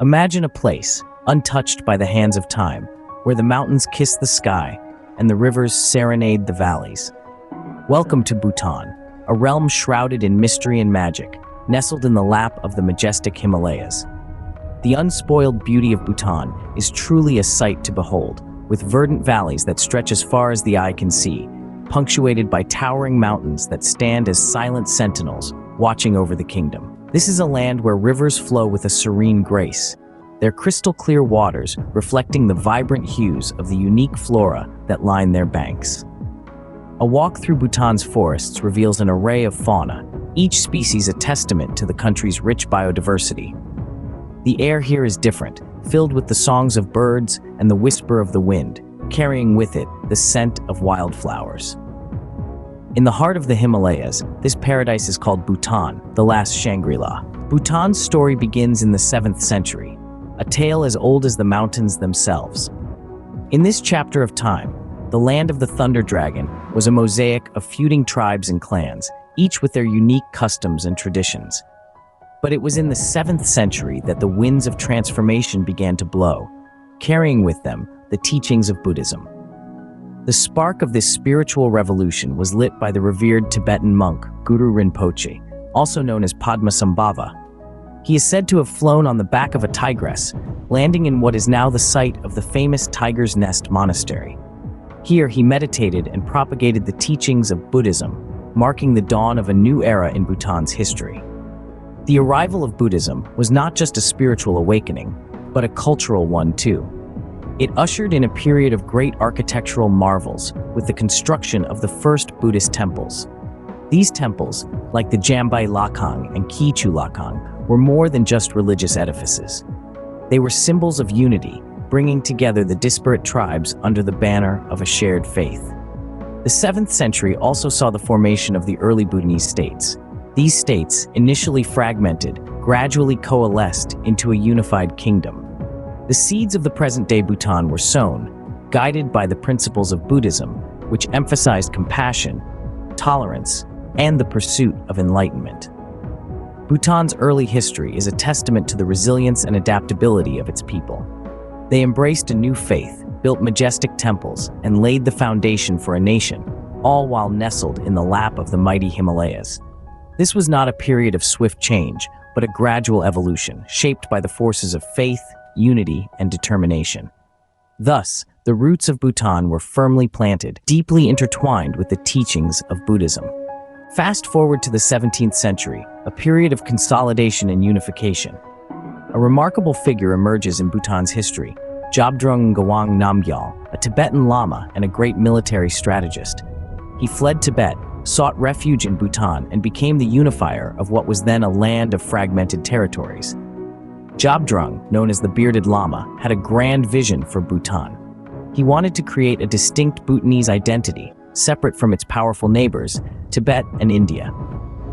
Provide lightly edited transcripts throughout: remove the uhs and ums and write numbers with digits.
Imagine a place, untouched by the hands of time, where the mountains kiss the sky and the rivers serenade the valleys. Welcome to Bhutan, a realm shrouded in mystery and magic, nestled in the lap of the majestic Himalayas. The unspoiled beauty of Bhutan is truly a sight to behold, with verdant valleys that stretch as far as the eye can see, punctuated by towering mountains that stand as silent sentinels, watching over the kingdom. This is a land where rivers flow with a serene grace, their crystal-clear waters reflecting the vibrant hues of the unique flora that line their banks. A walk through Bhutan's forests reveals an array of fauna, each species a testament to the country's rich biodiversity. The air here is different, filled with the songs of birds and the whisper of the wind, carrying with it the scent of wildflowers. In the heart of the Himalayas, this paradise is called Bhutan, the last Shangri-La. Bhutan's story begins in the 7th century, a tale as old as the mountains themselves. In this chapter of time, the land of the Thunder Dragon was a mosaic of feuding tribes and clans, each with their unique customs and traditions. But it was in the 7th century that the winds of transformation began to blow, carrying with them the teachings of Buddhism. The spark of this spiritual revolution was lit by the revered Tibetan monk Guru Rinpoche, also known as Padmasambhava. He is said to have flown on the back of a tigress, landing in what is now the site of the famous Tiger's Nest monastery. Here he meditated and propagated the teachings of Buddhism, marking the dawn of a new era in Bhutan's history. The arrival of Buddhism was not just a spiritual awakening, but a cultural one too. It ushered in a period of great architectural marvels with the construction of the first Buddhist temples. These temples, like the Jambai Lakang and Kichu Lakang, were more than just religious edifices. They were symbols of unity, bringing together the disparate tribes under the banner of a shared faith. The 7th century also saw the formation of the early Bhutanese states. These states, initially fragmented, gradually coalesced into a unified kingdom. The seeds of the present-day Bhutan were sown, guided by the principles of Buddhism, which emphasized compassion, tolerance, and the pursuit of enlightenment. Bhutan's early history is a testament to the resilience and adaptability of its people. They embraced a new faith, built majestic temples, and laid the foundation for a nation, all while nestled in the lap of the mighty Himalayas. This was not a period of swift change, but a gradual evolution, shaped by the forces of faith, unity, and determination. Thus, the roots of Bhutan were firmly planted, deeply intertwined with the teachings of Buddhism. Fast forward to the 17th century, a period of consolidation and unification. A remarkable figure emerges in Bhutan's history, Jabdrung Ngawang Namgyal, a Tibetan lama and a great military strategist. He fled Tibet, sought refuge in Bhutan, and became the unifier of what was then a land of fragmented territories. Jabdrung, known as the Bearded Lama, had a grand vision for Bhutan. He wanted to create a distinct Bhutanese identity, separate from its powerful neighbors, Tibet and India.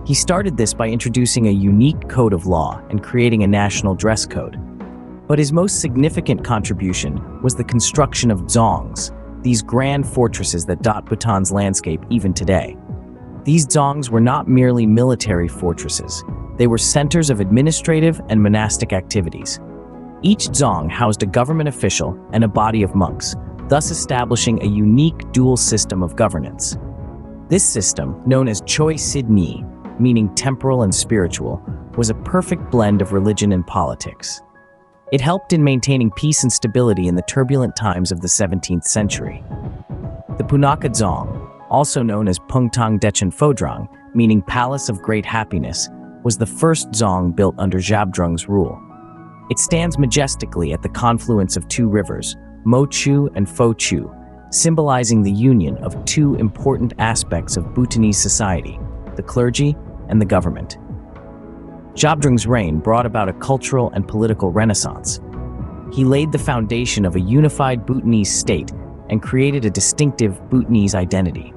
He started this by introducing a unique code of law and creating a national dress code. But his most significant contribution was the construction of dzongs, these grand fortresses that dot Bhutan's landscape even today. These dzongs were not merely military fortresses. They were centers of administrative and monastic activities. Each dzong housed a government official and a body of monks, thus establishing a unique dual system of governance. This system, known as Choi Sidni, meaning temporal and spiritual, was a perfect blend of religion and politics. It helped in maintaining peace and stability in the turbulent times of the 17th century. The Punakha Dzong, also known as Pungtang Dechen Phodrang, meaning Palace of Great Happiness, was the first dzong built under Jabdrung's rule. It stands majestically at the confluence of two rivers, Mo Chu and Pho Chu, symbolizing the union of two important aspects of Bhutanese society, the clergy and the government. Jabdrung's reign brought about a cultural and political renaissance. He laid the foundation of a unified Bhutanese state and created a distinctive Bhutanese identity.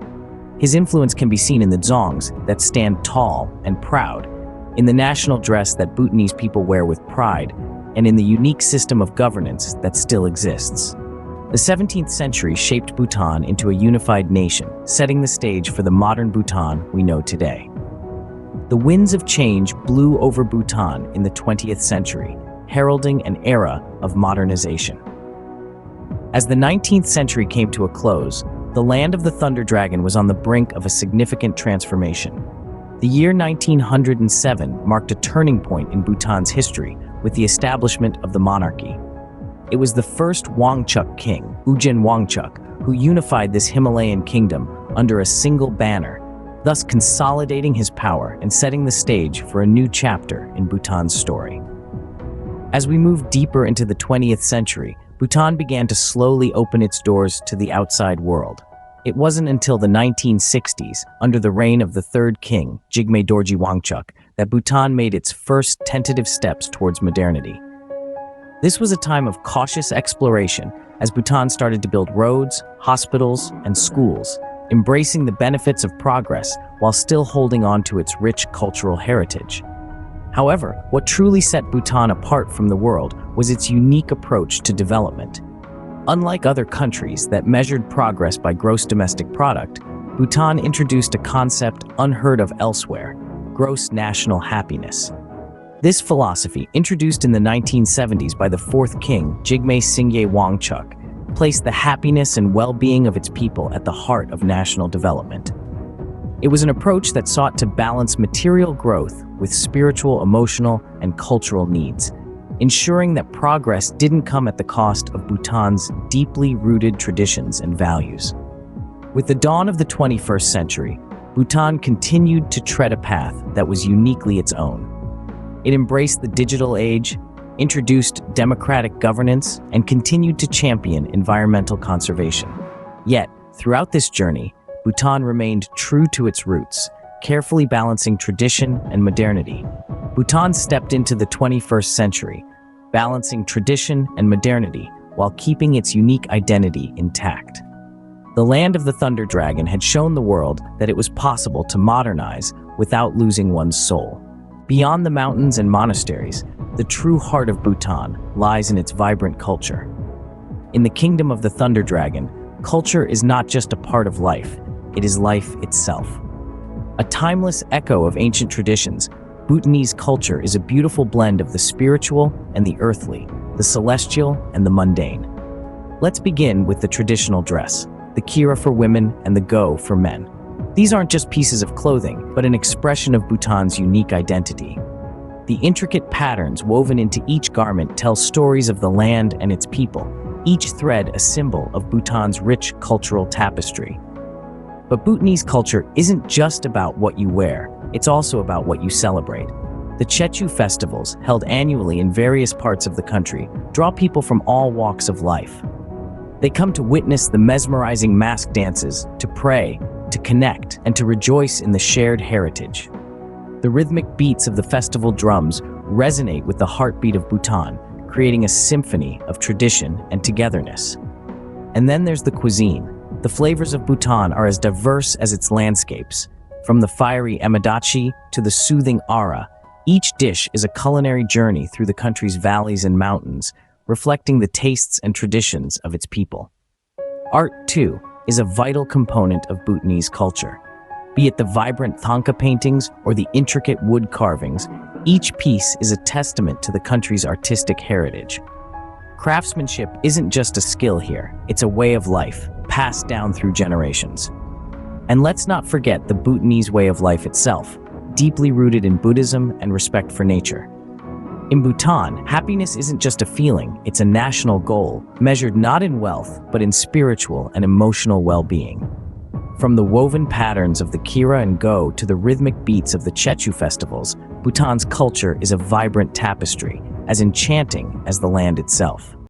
His influence can be seen in the dzongs that stand tall and proud, in the national dress that Bhutanese people wear with pride, and in the unique system of governance that still exists. The 17th century shaped Bhutan into a unified nation, setting the stage for the modern Bhutan we know today. The winds of change blew over Bhutan in the 20th century, heralding an era of modernization. As the 19th century came to a close, the land of the Thunder Dragon was on the brink of a significant transformation. The year 1907 marked a turning point in Bhutan's history with the establishment of the monarchy. It was the first Wangchuck king, Ujin Wangchuck, who unified this Himalayan kingdom under a single banner, thus consolidating his power and setting the stage for a new chapter in Bhutan's story. As we move deeper into the 20th century, Bhutan began to slowly open its doors to the outside world. It wasn't until the 1960s, under the reign of the third king, Jigme Dorji Wangchuck, that Bhutan made its first tentative steps towards modernity. This was a time of cautious exploration as Bhutan started to build roads, hospitals, and schools, embracing the benefits of progress while still holding on to its rich cultural heritage. However, what truly set Bhutan apart from the world was its unique approach to development. Unlike other countries that measured progress by gross domestic product, Bhutan introduced a concept unheard of elsewhere: gross national happiness. This philosophy, introduced in the 1970s by the fourth king, Jigme Singye Wangchuck, placed the happiness and well-being of its people at the heart of national development. It was an approach that sought to balance material growth with spiritual, emotional, and cultural needs, ensuring that progress didn't come at the cost of Bhutan's deeply rooted traditions and values. With the dawn of the 21st century, Bhutan continued to tread a path that was uniquely its own. It embraced the digital age, introduced democratic governance, and continued to champion environmental conservation. Yet, throughout this journey, Bhutan remained true to its roots, carefully balancing tradition and modernity. Bhutan stepped into the 21st century, balancing tradition and modernity while keeping its unique identity intact. The land of the Thunder Dragon had shown the world that it was possible to modernize without losing one's soul. Beyond the mountains and monasteries, the true heart of Bhutan lies in its vibrant culture. In the kingdom of the Thunder Dragon, culture is not just a part of life, it is life itself. A timeless echo of ancient traditions, Bhutanese culture is a beautiful blend of the spiritual and the earthly, the celestial and the mundane. Let's begin with the traditional dress, the kira for women and the go for men. These aren't just pieces of clothing, but an expression of Bhutan's unique identity. The intricate patterns woven into each garment tell stories of the land and its people, each thread a symbol of Bhutan's rich cultural tapestry. But Bhutanese culture isn't just about what you wear, it's also about what you celebrate. The Chechu festivals, held annually in various parts of the country, draw people from all walks of life. They come to witness the mesmerizing mask dances, to pray, to connect, and to rejoice in the shared heritage. The rhythmic beats of the festival drums resonate with the heartbeat of Bhutan, creating a symphony of tradition and togetherness. And then there's the cuisine. The flavors of Bhutan are as diverse as its landscapes. From the fiery emadachi to the soothing ara, each dish is a culinary journey through the country's valleys and mountains, reflecting the tastes and traditions of its people. Art, too, is a vital component of Bhutanese culture. Be it the vibrant thangka paintings or the intricate wood carvings, each piece is a testament to the country's artistic heritage. Craftsmanship isn't just a skill here, it's a way of life, passed down through generations. And let's not forget the Bhutanese way of life itself, deeply rooted in Buddhism and respect for nature. In Bhutan, happiness isn't just a feeling, it's a national goal, measured not in wealth, but in spiritual and emotional well-being. From the woven patterns of the kira and go to the rhythmic beats of the Chechu festivals, Bhutan's culture is a vibrant tapestry, as enchanting as the land itself.